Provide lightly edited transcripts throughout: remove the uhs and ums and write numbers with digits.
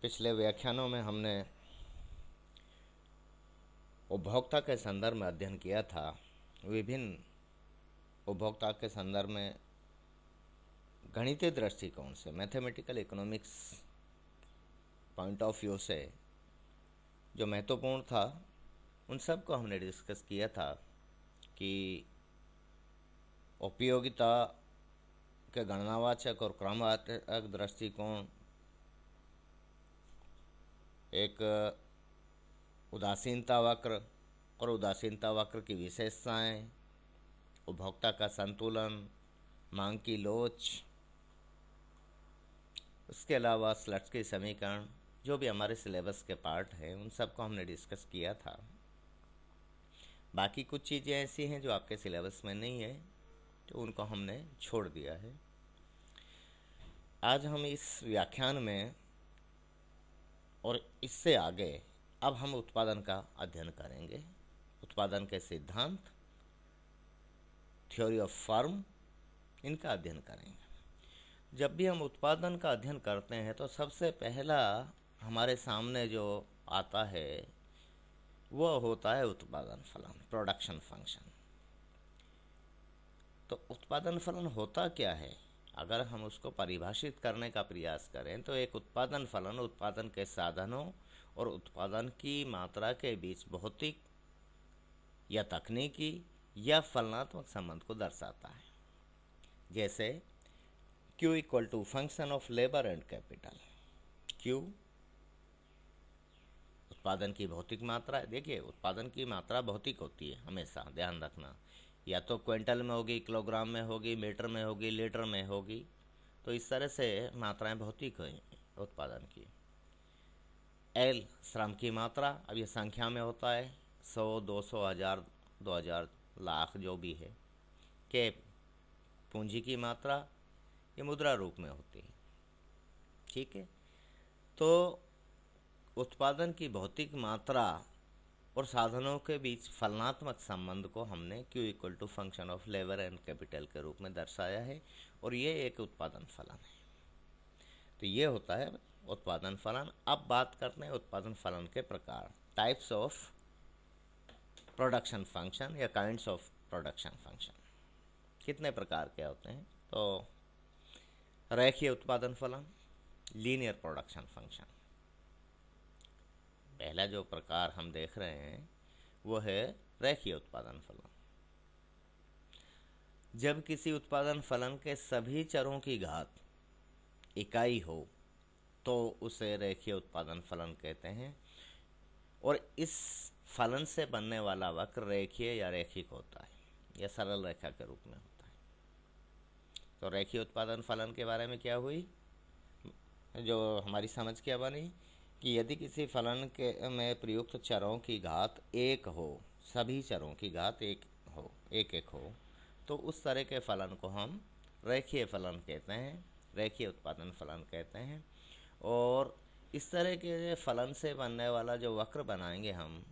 पिछले व्याख्यानों में हमने उपभोक्ता के संदर्भ में अध्ययन किया था। विभिन्न उपभोक्ता के संदर्भ में गणितीय दृष्टिकोण से, mathematical economics point of view से जो महत्वपूर्ण था उन सब को हमने डिस्कस किया था कि उपयोगिता के गणनावाचक और क्रमवाचक दृष्टिकोण, एक उदासीनता वक्र और उदासीनता वक्र की विशेषताएं, उपभोक्ता का संतुलन, मांग की लोच, उसके अलावा स्लट्सकी समीकरण, जो भी हमारे सिलेबस के पार्ट हैं उन सब को हमने डिस्कस किया था। बाकी कुछ चीज़ें ऐसी हैं जो आपके सिलेबस में नहीं है तो उनको हमने छोड़ दिया है। आज हम इस व्याख्यान में और इससे आगे अब हम उत्पादन का अध्ययन करेंगे। उत्पादन के सिद्धांत, थ्योरी ऑफ फर्म, इनका अध्ययन करेंगे। जब भी हम उत्पादन का अध्ययन करते हैं तो सबसे पहला हमारे सामने जो आता है वह होता है उत्पादन फलन, प्रोडक्शन फंक्शन। तो उत्पादन फलन होता क्या है? अगर हम उसको परिभाषित करने का प्रयास करें तो एक उत्पादन फलन उत्पादन के साधनों और उत्पादन की मात्रा के बीच भौतिक या तकनीकी या फलनात्मक संबंध को दर्शाता है। जैसे Q equal to function of labour and capital. Q उत्पादन की भौतिक मात्रा है। देखिए, उत्पादन की मात्रा भौतिक होती है, हमेशा ध्यान रखना। या तो क्विंटल में होगी, किलोग्राम में होगी, मीटर में होगी, लीटर में होगी। तो इस तरह से मात्राएं भौतिक हैं उत्पादन की। एल श्रम की मात्रा, अब ये संख्या में होता है, 100, 200, 1000, 2000, लाख, जो भी है। के पूंजी की मात्रा, ये मुद्रा रूप में होती है। ठीक है, तो उत्पादन की भौतिक मात्रा और साधनों के बीच फलनात्मक संबंध को हमने Q equal to function of labour and capital के रूप में दर्शाया है और ये एक उत्पादन फलन है। तो ये होता है उत्पादन फलन। अब बात करते हैं उत्पादन फलन के प्रकार, टाइप्स ऑफ प्रोडक्शन फंक्शन या काइंड्स ऑफ प्रोडक्शन फंक्शन। कितने प्रकार के होते हैं? तो रेखीय उत्पादन फलन, लीनियर प्रोडक्शन फंक्शन। पहला जो प्रकार हम देख रहे हैं वो है रेखीय उत्पादन फलन। जब किसी उत्पादन फलन के सभी चरों की घात इकाई हो तो उसे रेखीय उत्पादन फलन कहते हैं और इस फलन से बनने वाला वक्र रेखीय या रैखिक होता है या सरल रेखा के रूप में होता है। तो रेखीय उत्पादन फलन के बारे में क्या हुई, जो हमारी समझ क्या बनी कि यदि किसी फलन के में प्रयुक्त चरों की घात एक हो, सभी चरों की घात एक हो, एक एक हो, तो उस तरह के फलन को हम रेखीय फलन कहते हैं, रेखीय उत्पादन फलन कहते हैं। और इस तरह के फलन से बनने वाला जो वक्र बनाएंगे हम,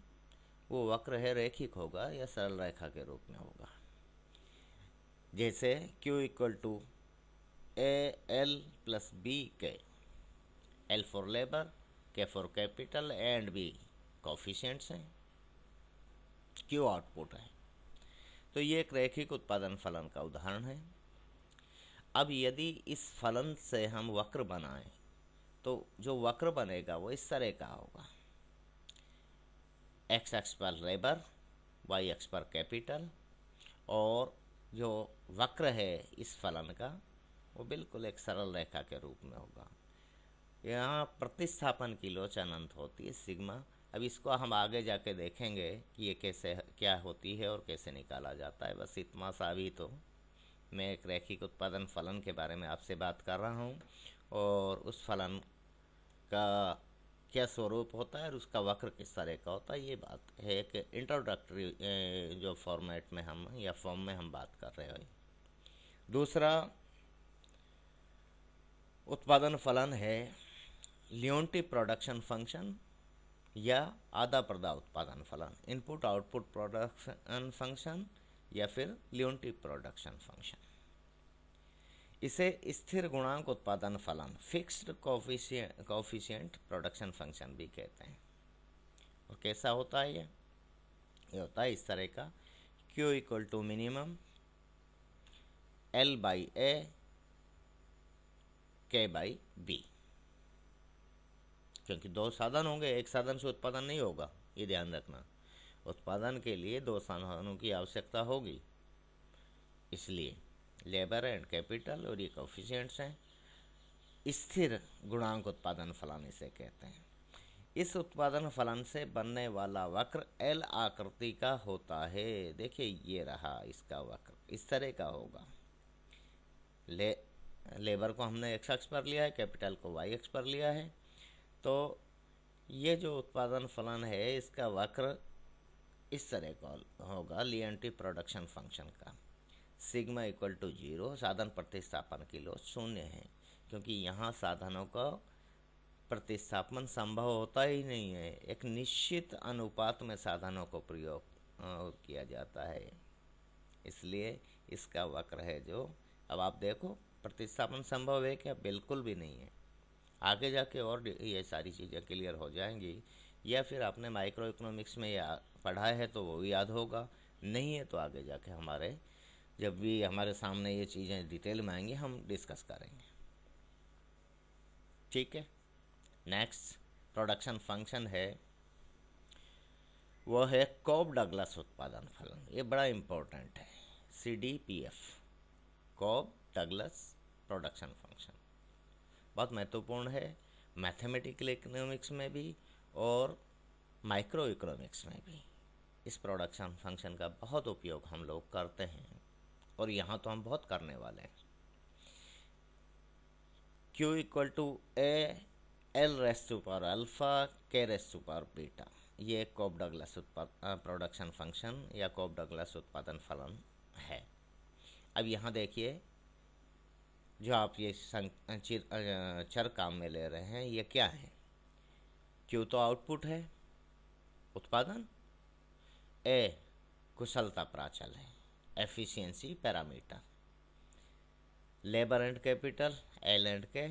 वो वक्र है रेखिक होगा या सरल रेखा के रूप में होगा। जैसे Q equal to AL plus B K, L for labour, K for capital and B coefficients हैं, Q आउटपुट है। तो ये एक रैखिक उत्पादन फलन का उदाहरण है। अब यदि इस फलन से हम वक्र बनाएं तो जो वक्र बनेगा वो इस तरह का होगा, x अक्ष पर लेबर, y अक्ष पर कैपिटल, और जो वक्र है इस फलन का वो बिल्कुल एक सरल रेखा के रूप में होगा। यहाँ प्रतिस्थापन की लोच अनंत होती है, सिग्मा। अब इसको हम आगे जाके देखेंगे कि ये कैसे, क्या होती है और कैसे निकाला जाता है। बस इतना सा भी तो मैं एक रैखिक उत्पादन फलन के बारे में आपसे बात कर रहा हूँ और उस फलन का क्या स्वरूप होता है और उसका वक्र किस तरह का होता है, ये बात है। एक इंट्रोडक्टरी जो फॉर्मेट में हम या फॉर्म में हम बात कर रहे हैं। दूसरा उत्पादन फलन है लियोन्टी प्रोडक्शन फंक्शन या आधा पर्दा उत्पादन फलन, इनपुट आउटपुट प्रोडक्शन फंक्शन या फिर लियोन्टी प्रोडक्शन फंक्शन। इसे स्थिर गुणांक उत्पादन फलन, फिक्स्ड कोफिशिएंट प्रोडक्शन फंक्शन भी कहते हैं। और कैसा होता है ये होता है इस तरह का, Q equal to minimum L by A K by B। क्योंकि दो साधन होंगे, एक साधन से उत्पादन नहीं होगा, ये ध्यान रखना। उत्पादन के लिए दो साधनों की आवश्यकता होगी, इसलिए लेबर एंड कैपिटल और ये कोफिशिएंट्स हैं। स्थिर गुणांक उत्पादन फलन इसे कहते हैं। इस उत्पादन फलन से बनने वाला वक्र एल आकृति का होता है। देखिए ये रहा इसका वक्र, इस तरह का होगा। लेबर को हमने एक्स अक्ष पर लिया है, कैपिटल को वाई अक्ष पर लिया है। तो ये जो उत्पादन फलन है इसका वक्र इस तरह का होगा, लीएनटी प्रोडक्शन फंक्शन का। सिग्मा इक्वल टू 0, साधन प्रतिस्थापन की लोच 0 है, क्योंकि यहाँ साधनों का प्रतिस्थापन संभव होता ही नहीं है। एक निश्चित अनुपात में साधनों को प्रयोग किया जाता है, इसलिए इसका वक्र है जो, अब आप देखो प्रतिस्थापन संभव है क्या? बिल्कुल भी नहीं है। आगे जाके और ये सारी चीज़ें क्लियर हो जाएंगी, या फिर आपने माइक्रो इकोनॉमिक्स में पढ़ा है तो वो भी याद होगा, नहीं है तो आगे जाके हमारे जब भी हमारे सामने ये चीज़ें डिटेल में आएंगी हम डिस्कस करेंगे। ठीक है। नेक्स्ट प्रोडक्शन फंक्शन है वो है कॉब डगलस उत्पादन फलन। ये बड़ा इम्पोर्टेंट है, CDPF, Cobb Douglas production function बहुत महत्वपूर्ण है, मैथमेटिकल इकोनॉमिक्स में भी और माइक्रो इकोनॉमिक्स में भी। इस प्रोडक्शन फंक्शन का बहुत उपयोग हम लोग करते हैं और यहाँ तो हम बहुत करने वाले हैं। Q equal to A L raise to power alpha K raise to power beta, ये कॉब डगलस प्रोडक्शन फंक्शन या कॉब डगलस उत्पादन फलन है। अब यहाँ देखिए जो आप ये चर काम में ले रहे हैं ये क्या है? Q तो आउटपुट है, उत्पादन, A कुशलता प्राचल है, efficiency parameter, labour and capital L and K,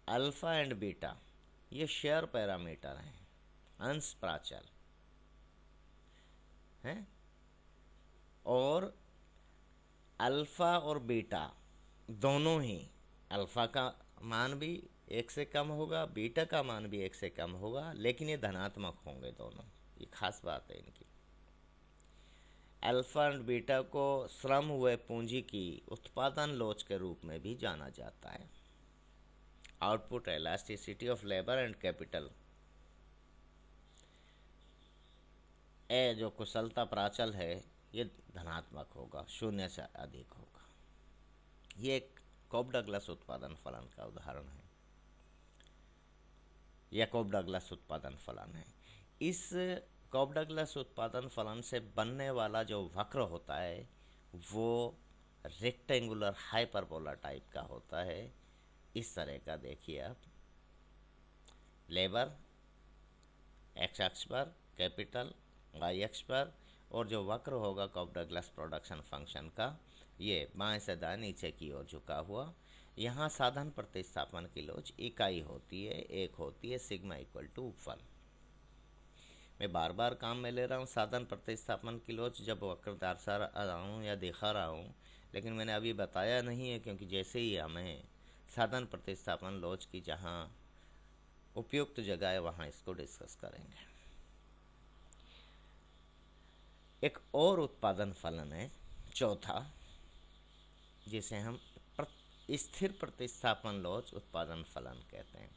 alpha and beta ये शेयर पैरामीटर हैं, अंश प्राचल हैं, और अल्फा और बीटा दोनों ही, अल्फा का मान भी 1 से कम होगा, बीटा का मान भी 1 से कम होगा, लेकिन ये धनात्मक होंगे दोनों, ये खास बात है इनकी। अल्फा एंड बीटा को श्रम हुए पूंजी की उत्पादन लोच के रूप में भी जाना जाता है। Output elasticity of labour and capital, A जो कुशलता प्राचल है ये धनात्मक होगा, 0 से अधिक होगा। ये एक कॉब डगलस उत्पादन फलन का उदाहरण है, यह कॉब डगलस उत्पादन फलन है। इस कॉब डगलस उत्पादन फलन से बनने वाला जो वक्र होता है वो रेक्टेंगुलर हाइपरबोला टाइप का होता है, इस तरह का। देखिए आप, लेबर एक्स अक्ष पर, कैपिटल वाई अक्ष पर, और जो वक्र होगा कॉब डगलस प्रोडक्शन फंक्शन का ये बाएं से दाएं नीचे की ओर झुका हुआ। यहाँ साधन प्रतिस्थापन की लोच इकाई होती है, एक होती है सिग्मा इक्वल टू 1। मैं बार बार काम में ले रहा हूँ साधन प्रतिस्थापन की लोच जब वक्र दर्शा रहा हूँ या दिखा रहा हूँ, लेकिन मैंने अभी बताया नहीं है, क्योंकि जैसे ही हमें साधन प्रतिस्थापन लोच की जहाँ उपयुक्त जगह है वहाँ इसको डिस्कस करेंगे। एक और उत्पादन फलन है चौथा, जिसे हम स्थिर प्रतिस्थापन लोच उत्पादन फलन कहते हैं।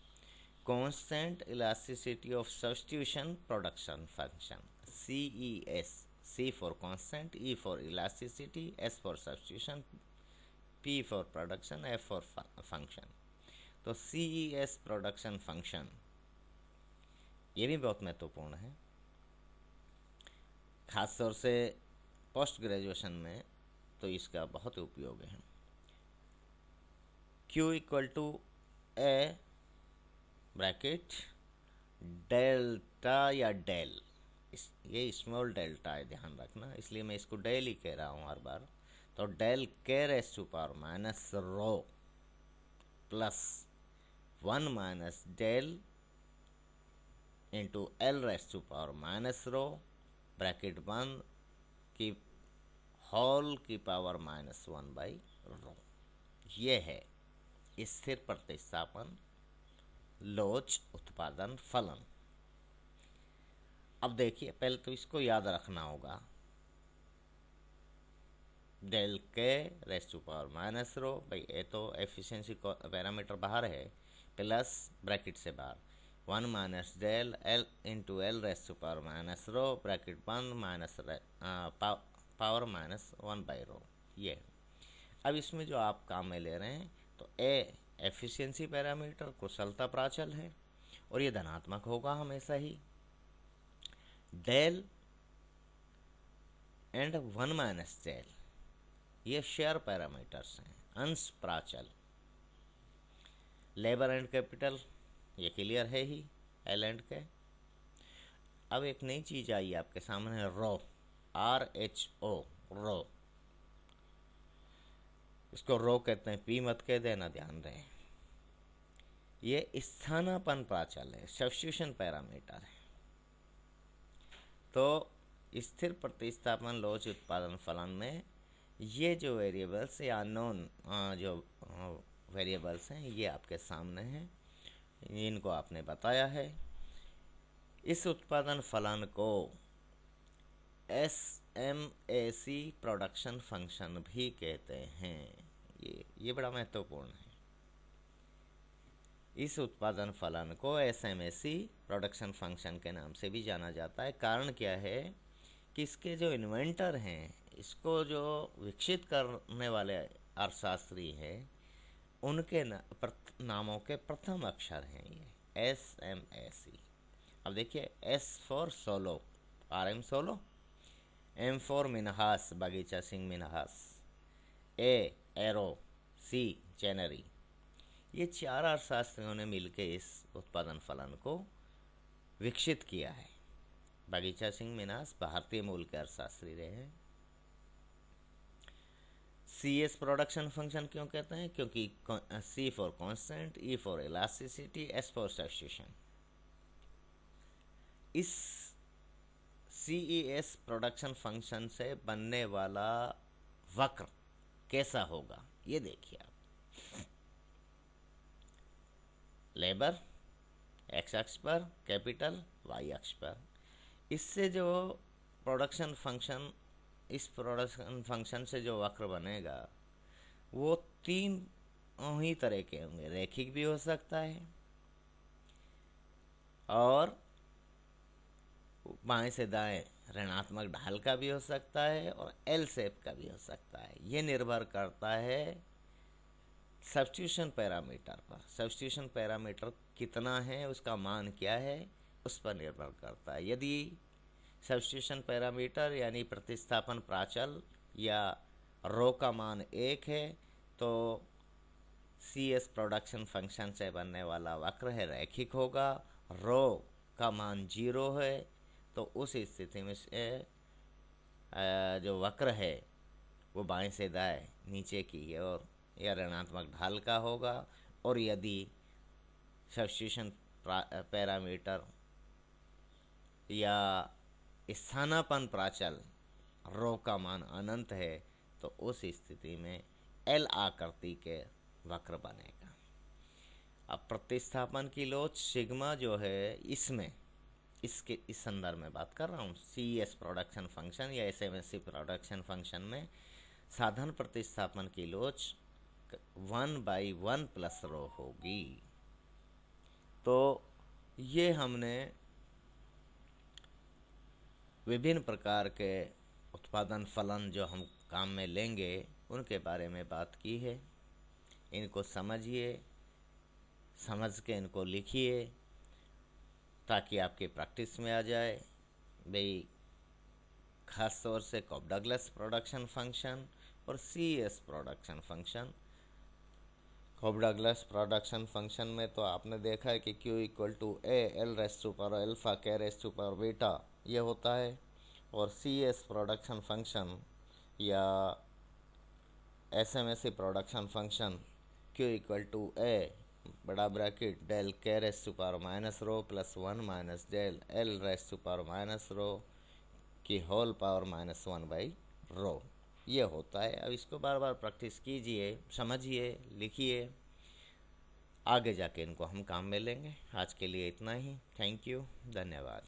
Constant elasticity of substitution production function, CES, C for constant, E for elasticity, S for substitution, P for production, F for function. तो CES प्रोडक्शन फंक्शन ये भी बहुत महत्वपूर्ण है, खासतौर से पोस्ट ग्रेजुएशन में तो इसका बहुत उपयोग है। Q equal to A bracket delta या डेल, ये स्मॉल डेल्टा है, ध्यान रखना, इसलिए मैं इसको डेल ही कह रहा हूँ हर बार। तो del K raise to power minus rho plus 1 minus del into L raise to power minus rho bracket बंद की होल की पावर -1/रो। ये है स्थिर प्रतिस्थापन लोच उत्पादन फलन। अब देखिए, पहले तो इसको याद रखना होगा, del K raise to power minus rho, भाई ये तो एफिशिएंसी पैरामीटर बाहर है, प्लस ब्रैकेट से बाहर 1 minus del L into L raise to power minus rho bracket बंद माइनस पावर -1/रो। ये अब इसमें जो आप काम में ले रहे हैं, तो ए एफिशिएंसी पैरामीटर कुशलता प्राचल है और ये धनात्मक होगा हमेशा ही। डेल एंड 1 माइनस डेल ये शेयर पैरामीटर्स हैं, अंश प्राचल। लेबर एंड कैपिटल ये क्लियर है ही, एल एंड के। अब एक नई चीज आई आपके सामने, रो, RHO, रो। इसको रो कहते हैं, पी मत कह देना, ध्यान रहे। ये स्थानापन्न प्राचल है, सब्स्टिट्यूशन पैरामीटर है। तो स्थिर प्रतिस्थापन लोच उत्पादन फलन में ये जो वेरिएबल्स या अननोन जो वेरिएबल्स हैं, ये आपके सामने हैं, इनको आपने बताया है। इस उत्पादन फलन को SMAC प्रोडक्शन फंक्शन भी कहते हैं। ये बड़ा महत्वपूर्ण है। इस उत्पादन फलन को SMAC प्रोडक्शन फंक्शन के नाम से भी जाना जाता है। कारण क्या है कि इसके जो इन्वेंटर हैं, इसको जो विकसित करने वाले अर्थशास्त्री हैं, उनके नामों के प्रथम अक्षर हैं ये SMAC। अब देखिए, S for Solow, RM Solow, M for Minhas, Bagicha Singh Minhas, A Arrow, C Chenery. ये 4 अर्थशास्त्रियों ने मिलकर इस उत्पादन फलन को विकसित किया है। बगीचा सिंह मिनहास भारतीय मूल के अर्थशास्त्री रहे हैं। CS प्रोडक्शन फंक्शन क्यों कहते हैं? क्योंकि C for constant, E for elasticity, S for substitution. इस CES प्रोडक्शन फंक्शन से बनने वाला वक्र कैसा होगा, ये देखिए आप। लेबर x अक्ष पर, कैपिटल y अक्ष पर। इससे जो प्रोडक्शन फंक्शन, इस प्रोडक्शन फंक्शन से जो वक्र बनेगा वो 3 ही तरह के होंगे। रैखिक भी हो सकता है और बाएं से दाएं ऋणात्मक ढाल का भी हो सकता है और एल शेप का भी हो सकता है। ये निर्भर करता है सब्स्टिट्यूशन पैरामीटर पर। सब्स्टिट्यूशन पैरामीटर कितना है, उसका मान क्या है, उस पर निर्भर करता है। यदि सब्स्टिट्यूशन पैरामीटर यानी प्रतिस्थापन प्राचल या रो का मान 1 है, तो CS प्रोडक्शन फंक्शन से बनने वाला वक्र है रैखिक होगा। रो का मान 0 है, तो उस स्थिति में से जो वक्र है वो बाएं से दाएं, नीचे की ओर या ऋणात्मक ढाल का होगा। और यदि सब्स्टिट्यूशन पैरामीटर या स्थानापन्न प्राचल रो का मान अनंत है, तो उस स्थिति में एल आकृति के वक्र बनेगा। अब प्रतिस्थापन की लोच सिग्मा जो है, इसमें इस संदर्भ में बात कर रहा हूँ। CES प्रोडक्शन फंक्शन या SMAC प्रोडक्शन फंक्शन में साधन प्रतिस्थापन की लोच 1/1 प्लस रो होगी। तो ये हमने विभिन्न प्रकार के उत्पादन फलन जो हम काम में लेंगे उनके बारे में बात की है। इनको समझिए, समझ के इनको लिखिए ताकि आपके प्रैक्टिस में आ जाए। भाई खास तौर से कॉप डगलस प्रोडक्शन फंक्शन और CES production function. Cobb Douglas production function में तो आपने देखा है कि Q = A L raise to power alpha K raise to power beta ये होता है। और CES प्रोडक्शन फंक्शन या SMSE production function Q equal to A बड़ा bracket del K raise to power minus rho plus 1 minus del L raise to power minus rho की whole power minus 1/रो। ये होता है। अब इसको बार बार प्रैक्टिस कीजिए, समझिए, लिखिए, आगे जाके इनको हम काम में लेंगे। आज के लिए इतना ही। थैंक यू, धन्यवाद।